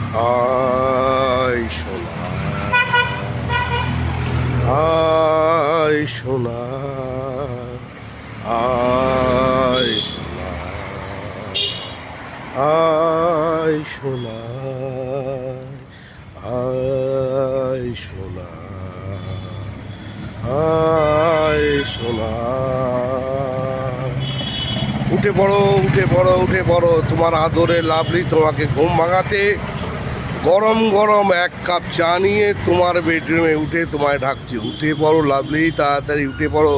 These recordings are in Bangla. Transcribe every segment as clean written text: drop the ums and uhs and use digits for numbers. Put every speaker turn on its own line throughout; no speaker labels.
আয় সোনা, আয় সোনা, আয় সোনা, আয় সোনা, আয় সোনা, আয় সোনা। উঠে পড়ো, উঠে পড়ো, উঠে পড়ো, তোমার আদরে লাভলি তোমাকে ঘুম ভাঙাতে গরম গরম এক কাপ চা নিয়ে তোমার বেডরুমে উঠে তোমায় ডাকছি। উঠে পড়ো লাভলি, তাড়াতাড়ি উঠে পড়ো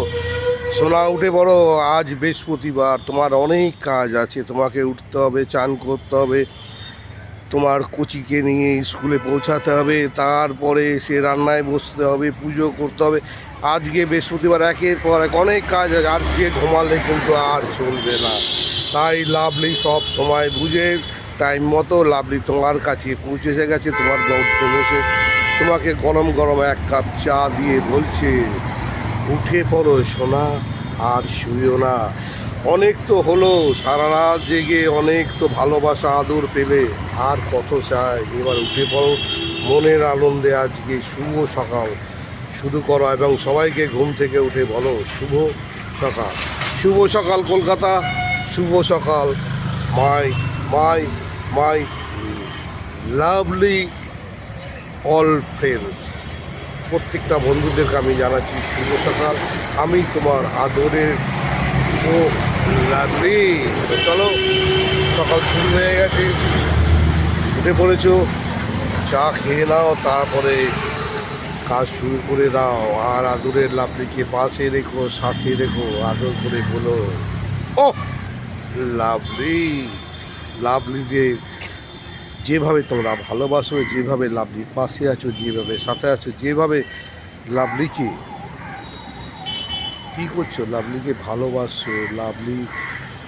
সোনা, উঠে পড়ো। আজ বৃহস্পতিবার, তোমার অনেক কাজ আছে, তোমাকে উঠতে হবে, চান করতে হবে, তোমার কোচিকে নিয়ে স্কুলে পৌঁছাতে হবে, তারপরে সে রান্নায় বসতে হবে, পুজো করতে হবে। আজকে বৃহস্পতিবার, একের পর এক অনেক কাজ আছে। আজকে ঘুমালে কিন্তু আর চলবে না। তাই লাভলি সব সময় বুঝে টাইম মতো লাভলি তোমার কাছে পৌঁছে গেছে, তোমার বেডরুমে এসে তোমাকে গরম গরম এক কাপ চা দিয়ে বলছে উঠে পড়ো সোনা, আর শুইও না। অনেক তো হলো, সারা রাত জেগে অনেক তো ভালোবাসা আদর পেলে, আর কত চাই। এবার উঠে পড়ো মনের আনন্দে। আজকে শুভ সকাল শুরু করো এবং সবাইকে ঘুম থেকে উঠে বলো শুভ সকাল। শুভ সকাল কলকাতা, শুভ সকাল মাই মাই মাই লাভলি অল ফ্রেন্ডস। প্রত্যেকটা বন্ধুদেরকে আমি জানাচ্ছি শুভ সকাল। আমি তোমার আদরের ও লাভলি। তো চলো, সকাল শুরু হয়ে গেছে, উঠে পড়েছো, চা খেয়ে নাও, তারপরে কাজ শুরু করে দাও। আর আদরের লাভলিকে পাশে রেখো, সাথে রেখো, আদর করে বলো ও লাভলি। লাভলিদের যেভাবে তোমরা ভালোবাসো, যেভাবে লাভলির পাশে আছো, যেভাবে সাথে আছো, যেভাবে লাভলিকে কী করছো, লাভলিকে ভালোবাসছো, লাভলি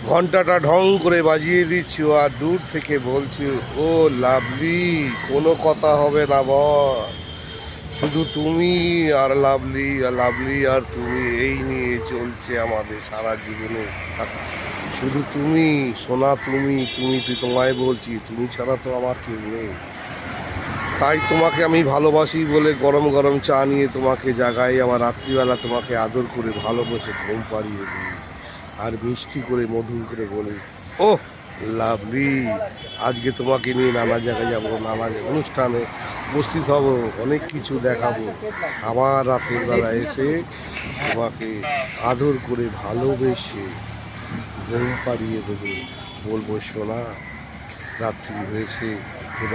ঘন্টাটা ঢং করে বাজিয়ে দিচ্ছ আর দূর থেকে বলছো ও লাভলি, কোনো কথা হবে না বল, শুধু তুমি আর লাভলি, আর লাভলি আর তুমি, এই নিয়ে চলছে আমাদের সারা জীবনে। শুধু তুমি সোনা, তুমি তুমি তুই তোমায় বলছি, তুমি ছাড়া তো আমার কেউ নেই। তাই তোমাকে আমি ভালোবাসি বলে গরম গরম চা নিয়ে তোমাকে জাগাই, আমার রাত্রিবেলা তোমাকে আদর করে ভালোবেসে ঘুম পাড়িয়ে দিই, আর মিষ্টি করে মধুর করে বলি ও লাভলি। আজকে তোমাকে নিয়ে নানা জায়গায় যাবো, নানা অনুষ্ঠানে উপস্থিত হব, অনেক কিছু দেখাবো। আবার রাতের বেলা এসে তোমাকে আদর করে ভালোবেসে ঘুম পাড়িয়ে দেবো, বলবো সোনা রাত্রি হয়েছে,